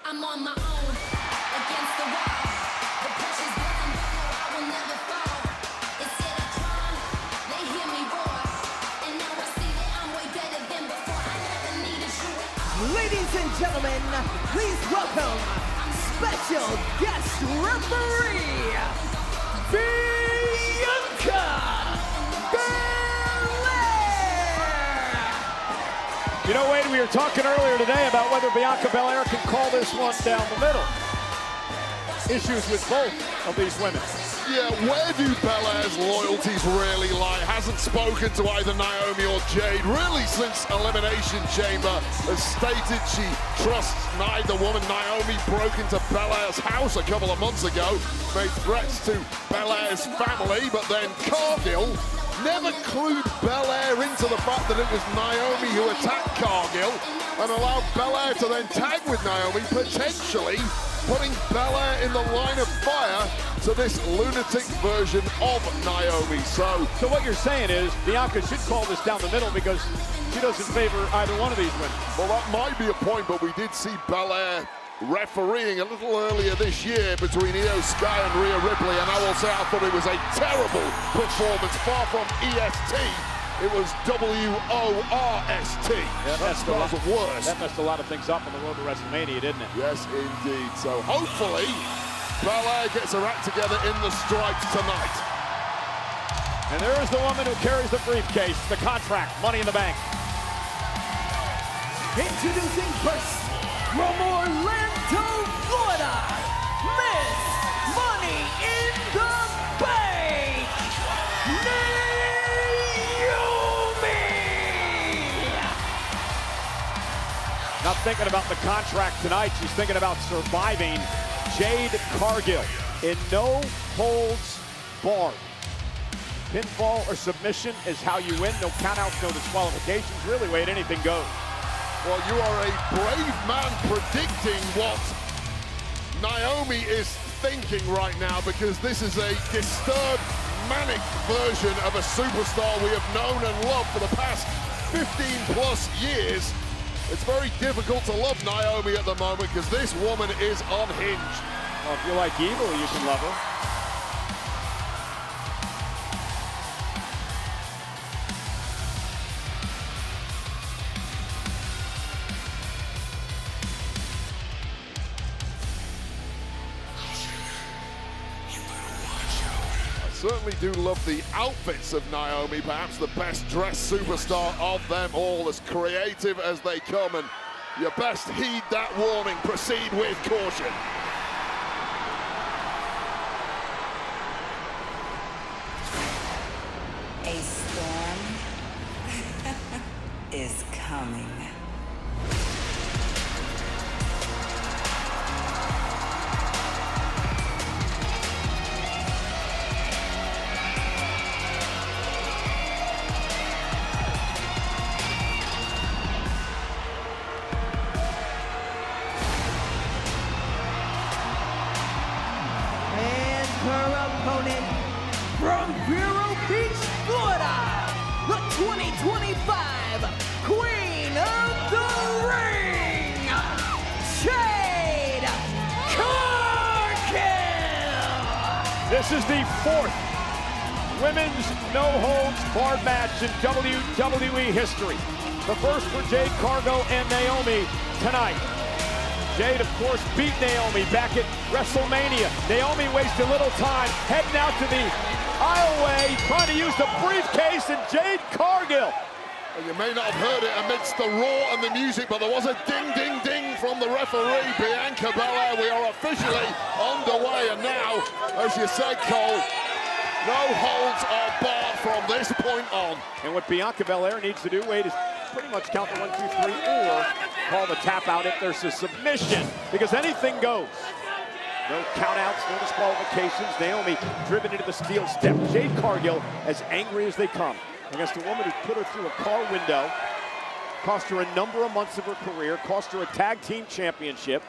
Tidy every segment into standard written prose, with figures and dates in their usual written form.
I'm on my own, against the wall. The pressure's building, but no, I will never fall. Instead of crying, they hear me roar. And now I see that I'm way better than before. I never needed you at all. Ladies and gentlemen, please welcome special guest referee, Bianca Belair! You know, Wade, we were talking earlier today about whether Bianca Belair can call this one down the middle. Issues with both of these women. Yeah, where do Belair's loyalties really lie? Hasn't spoken to either Naomi or Jade really since Elimination Chamber. Has stated she trusts neither woman. Naomi broke into Belair's house a couple of months ago, made threats to Belair's family, but then Cargill never clued Belair into the fact that it was Naomi who attacked Cargill and allowed Belair to then tag with Naomi, potentially putting Belair in the line of fire to this lunatic version of Naomi. So what you're saying is Bianca should call this down the middle because she doesn't favor either one of these women. Well, that might be a point, but we did see Belair refereeing a little earlier this year between Io Sky and Rhea Ripley, and I will say I thought it was a terrible performance, far from EST. It was WORST. Yeah, that smells worse. That messed a lot of things up on the road to WrestleMania, didn't it? Yes, indeed. So hopefully, Belair gets her act together in the stripes tonight. And there is the woman who carries the briefcase, the contract, Money in the Bank. Introducing first, from Orlando, Florida, Miss Money in the Bank, Naomi! Not thinking about the contract tonight, she's thinking about surviving Jade Cargill in no holds barred. Pinfall or submission is how you win. No countouts, no disqualifications. Really, Wade, anything goes. Well, you are a brave man predicting what Naomi is thinking right now, because this is a disturbed, manic version of a superstar we have known and loved for the past 15+ years. It's very difficult to love Naomi at the moment because this woman is unhinged. Well, if you like evil, you can love her. Certainly do love the outfits of Naomi, perhaps the best dressed superstar of them all, as creative as they come, and you best heed that warning, proceed with caution. A storm is coming. Her opponent from Vero Beach, Florida, the 2025 Queen of the Ring, Jade Cargill! This is the 4th women's no-holds-barred match in WWE history. The first for Jade Cargill and Naomi tonight. Jade, of course, beat Naomi back at WrestleMania. Naomi wasted little time heading out to the aisleway, trying to use the briefcase, and Jade Cargill. Well, you may not have heard it amidst the roar and the music, but there was a ding, ding, ding from the referee, Bianca Belair. We are officially underway, and now, as you said, Cole, no holds are barred from this point on. And what Bianca Belair needs to do, Wade, is pretty much count the 1, 2, 3, or call the tap out if there's a submission, because anything goes. No countouts, no disqualifications. Naomi driven into the steel step. Jade Cargill as angry as they come against a woman who put her through a car window, cost her a number of months of her career, cost her a tag team championship.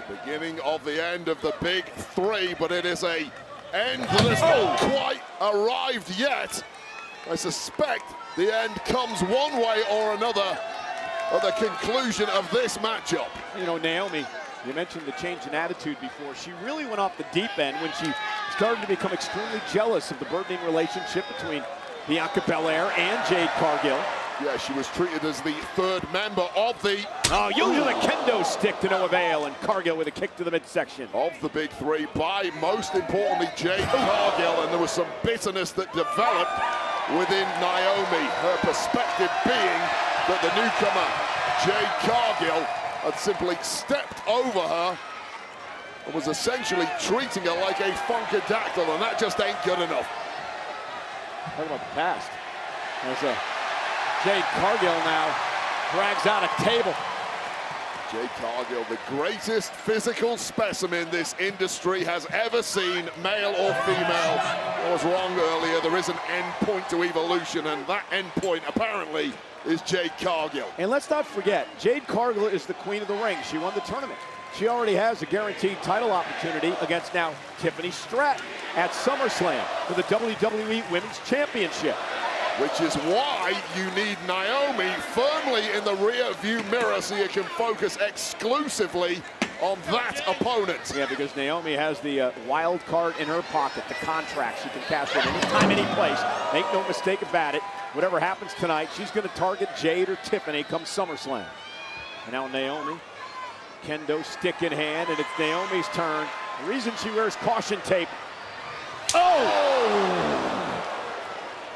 The beginning of the end of the big three, but it is a end that has not quite arrived yet. I suspect the end comes one way or another at the conclusion of this matchup. You know, Naomi, you mentioned the change in attitude before. She really went off the deep end when she started to become extremely jealous of the burgeoning relationship between Bianca Belair and Jade Cargill. Yeah, she was treated as the third member of the... Oh, using a kendo stick to no avail, and Cargill with a kick to the midsection. Of the big three by, most importantly, Jade Cargill, and there was some bitterness that developed within Naomi. Her perspective being that the newcomer, Jade Cargill, had simply stepped over her and was essentially treating her like a funkadactyl, and that just ain't good enough. Talk about the past. There's a Jade Cargill now drags out a table. Jade Cargill, the greatest physical specimen this industry has ever seen, male or female. I was wrong earlier. There is an end point to evolution, and that end point apparently is Jade Cargill. And let's not forget, Jade Cargill is the queen of the ring. She won the tournament. She already has a guaranteed title opportunity against now Tiffany Stratton at SummerSlam for the WWE Women's Championship. Which is why you need Naomi firmly in the rear view mirror so you can focus exclusively on that opponent. Yeah, because Naomi has the wild card in her pocket, the contract. She can cash it anytime, any place. Make no mistake about it. Whatever happens tonight, she's going to target Jade or Tiffany come SummerSlam. And now Naomi, kendo stick in hand, and it's Naomi's turn. The reason she wears caution tape. Oh!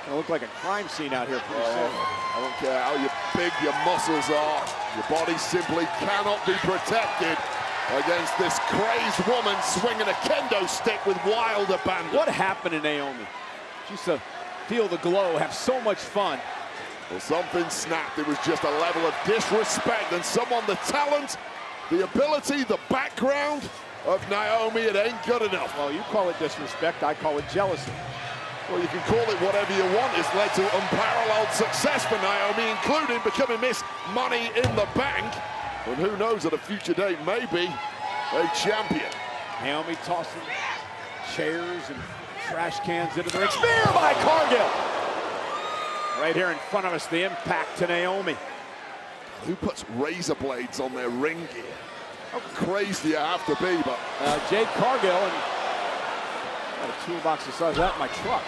Gonna look like a crime scene out here pretty soon. I don't care how big your muscles are. Your body simply cannot be protected against this crazed woman swinging a kendo stick with wild abandon. What happened to Naomi? She used to feel the glow, have so much fun. Well, something snapped. It was just a level of disrespect, and someone, the talent, the ability, the background of Naomi, it ain't good enough. Well, you call it disrespect, I call it jealousy. Well, you can call it whatever you want. It's led to unparalleled success for Naomi, including becoming Miss Money in the Bank. And who knows, at a future date, maybe a champion. Naomi tossing chairs and trash cans into the ring. Spear by Cargill! Right here in front of us, the impact to Naomi. Who puts razor blades on their ring gear? How crazy do you have to be? But Jade Cargill, and got a toolbox the size of that in my truck.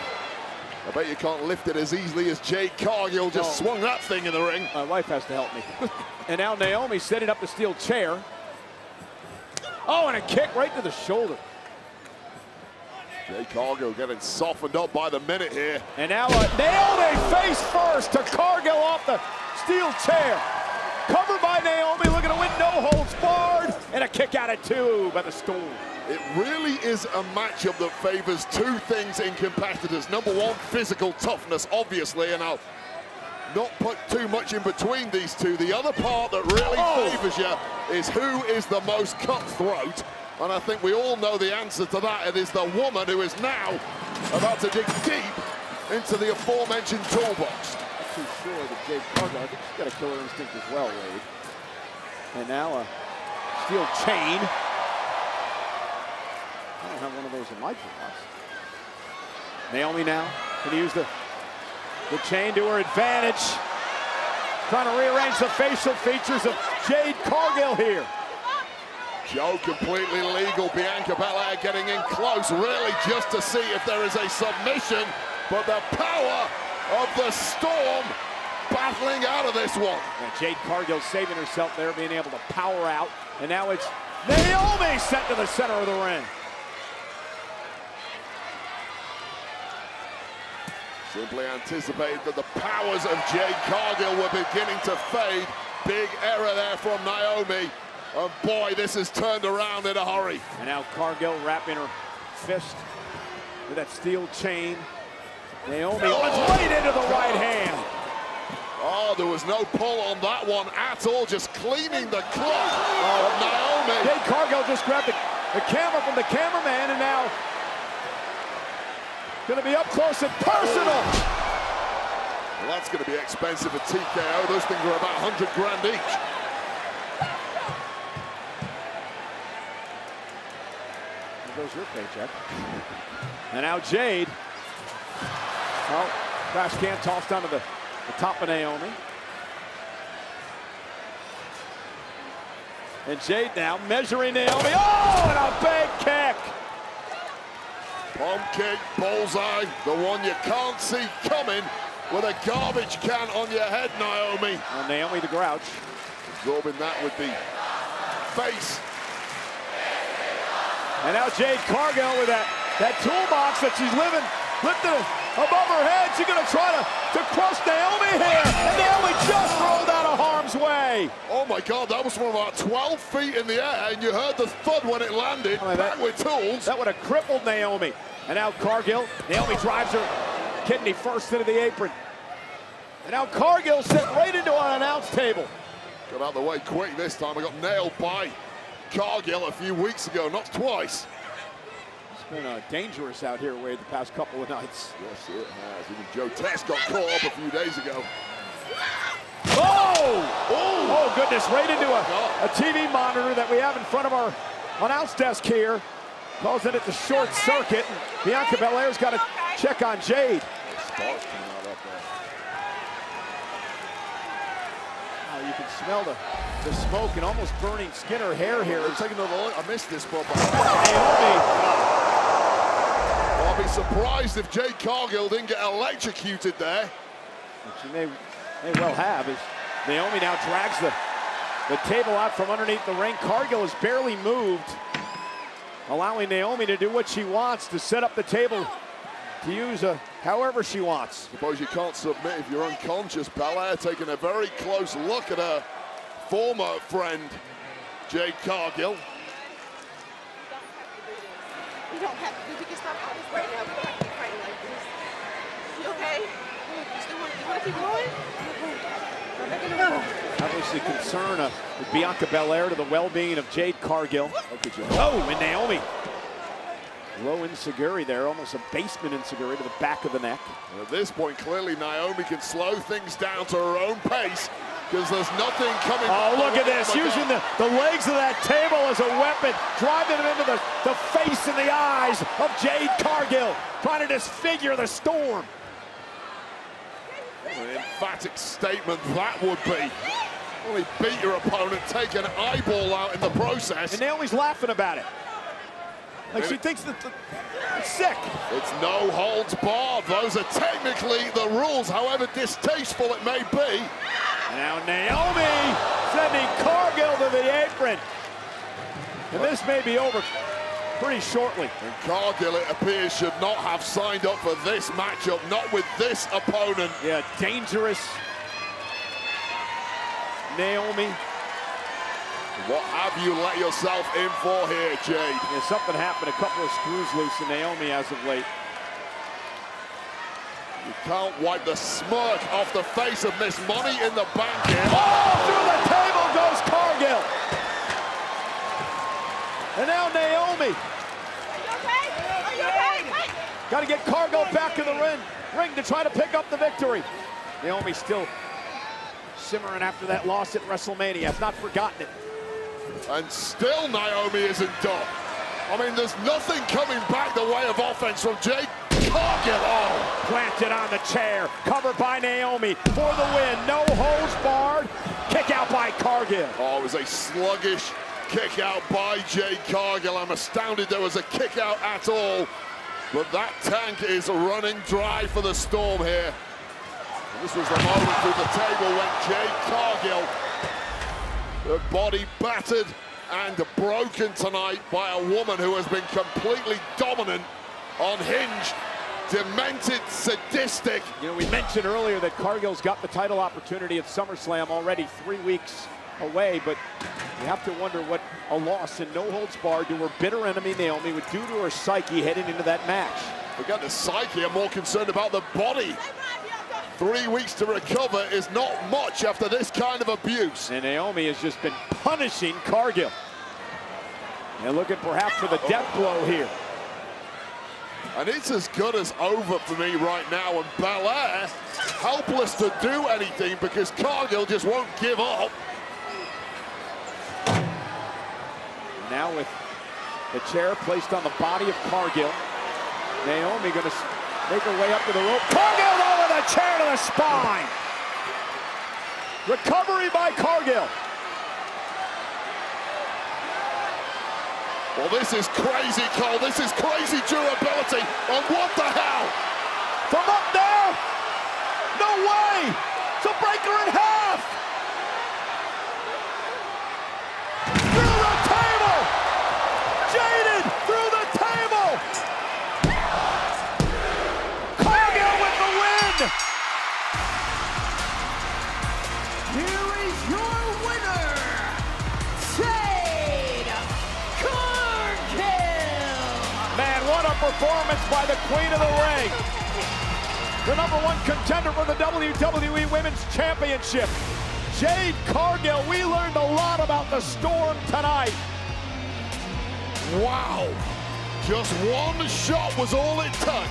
I bet you can't lift it as easily as Jade Cargill just swung that thing in the ring. My wife has to help me. And now Naomi setting up the steel chair. Oh, and a kick right to the shoulder. Jade Cargill getting softened up by the minute here. And now Naomi face first to Cargill off the steel chair. Covered by Naomi, looking to win, no holds barred. And a kick out at two by the Storm. It really is a matchup that favors two things in competitors. Number one, physical toughness, obviously, and I'll not put too much in between these two. The other part that really favors you is who is the most cutthroat. And I think we all know the answer to that. It is the woman who is now about to dig deep into the aforementioned toolbox. Not too sure that Jade Cargill, I think she's got a killer instinct as well, Wade. And now a steel chain. I don't have one of those in my toolbox. Naomi now can use the chain to her advantage. Trying to rearrange the facial features of Jade Cargill here. Joe completely legal. Bianca Belair getting in close, really just to see if there is a submission. But the power of the Storm battling out of this one. And Jade Cargill saving herself there, being able to power out. And now it's Naomi sent to the center of the ring. Simply anticipated that the powers of Jade Cargill were beginning to fade. Big error there from Naomi. And boy, this has turned around in a hurry. And now Cargill wrapping her fist with that steel chain. Naomi right into the right hand. Oh, there was no pull on that one at all, just cleaning the clock of Naomi. Jade Cargill just grabbed the camera from the cameraman, and now gonna be up close and personal. Well, that's gonna be expensive at TKO. Those things are about 100 grand each. There goes your paycheck. And now Jade. Oh, trash can tossed onto the top of Naomi. And Jade now measuring Naomi. Oh, and a big kick. Palm kick, bullseye, the one you can't see coming with a garbage can on your head, Naomi. Well, Naomi the Grouch. Absorbing that with the face. And now Jade Cargill with that toolbox that she's lifted above her head. She's going to try to crush Naomi here. And Naomi just rolled out of harm's way. Oh my God, that was from about 12 feet in the air, and you heard the thud when it landed. Back with tools. That would have crippled Naomi. And now Cargill, Naomi drives her kidney first into the apron. And now Cargill sent right into an announce table. Got out of the way quick this time. I got nailed by Cargill a few weeks ago, not twice. It's been dangerous out here, Wade, the past couple of nights. Yes, it has. Even Joe Tess got caught up a few days ago. Oh, goodness, right into a TV monitor that we have in front of our announce desk here. Causing it to short circuit. And Bianca Belair's got to check on Jade. Sparks coming out up there. Oh, you can smell the smoke and almost burning skin or hair here. Taking another look. I missed this, but Naomi. I'll be surprised if Jade Cargill didn't get electrocuted there. Which she may well have. As Naomi now drags the table out from underneath the ring. Cargill has barely moved, allowing Naomi to do what she wants, to set up the table to use however she wants. Suppose you can't submit if you're unconscious. Belair taking a very close look at her former friend, Jade Cargill. You don't have to. We can stop all this right now. We don't have to be fighting like this. You okay? You still want to keep going? Obviously concern with Bianca Belair to the well-being of Jade Cargill. Oh, and Naomi. Low enziguri there, almost a basement enziguri to the back of the neck. And at this point, clearly Naomi can slow things down to her own pace because there's nothing coming. Oh, look at this, using the legs of that table as a weapon, driving them into the face and the eyes of Jade Cargill, trying to disfigure the Storm. An emphatic statement that would be. Only beat your opponent, take an eyeball out in the process. And Naomi's laughing about it. Like she thinks that it's sick. It's no holds barred. Those are technically the rules, however distasteful it may be. Now Naomi sending Cargill to the apron. And this may be over pretty shortly. And Cargill, it appears, should not have signed up for this matchup, not with this opponent. Yeah, dangerous Naomi. What have you let yourself in for here, Jade? Yeah, something happened, a couple of screws loose in Naomi as of late. You can't wipe the smirk off the face of Miss Money in the Bank here. Oh, through the table goes Cargill. And now Naomi. Are you okay? Are you okay? Got to get Cargill back in the ring to try to pick up the victory. Naomi still simmering after that loss at WrestleMania. Has not forgotten it. And still Naomi isn't done. I mean, there's nothing coming back the way of offense from Jade Cargill. Oh, planted on the chair, covered by Naomi for the win. No holds barred. Kick out by Cargill. Oh, it was a sluggish kick out by Jade Cargill. I'm astounded there was a kick out at all. But that tank is running dry for the Storm here. And this was the moment through the table when Jade Cargill, her body battered and broken tonight by a woman who has been completely dominant, unhinged, demented, sadistic. You know, we mentioned earlier that Cargill's got the title opportunity at SummerSlam already 3 weeks away, but you have to wonder what a loss in no holds barred to her bitter enemy Naomi would do to her psyche heading into that match. Forget the psyche, I'm more concerned about the body. 3 weeks to recover is not much after this kind of abuse. And Naomi has just been punishing Cargill. And looking perhaps for the death blow here. And it's as good as over for me right now. And Belair helpless to do anything because Cargill just won't give up. Now with the chair placed on the body of Cargill, Naomi going to make her way up to the rope. Cargill over the chair to the spine. Recovery by Cargill. Well, this is crazy, Cole. This is crazy durability. And what the hell? From up there? No way! To break her in half! Through the table! Jaded through the table! Cargill with the win! Here is your winner, Jade Cargill. Man, what a performance by the Queen of the Ring! The #1 contender for the WWE Women's Championship. Jade Cargill, we learned a lot about the Storm tonight. Wow. Just one shot was all it took.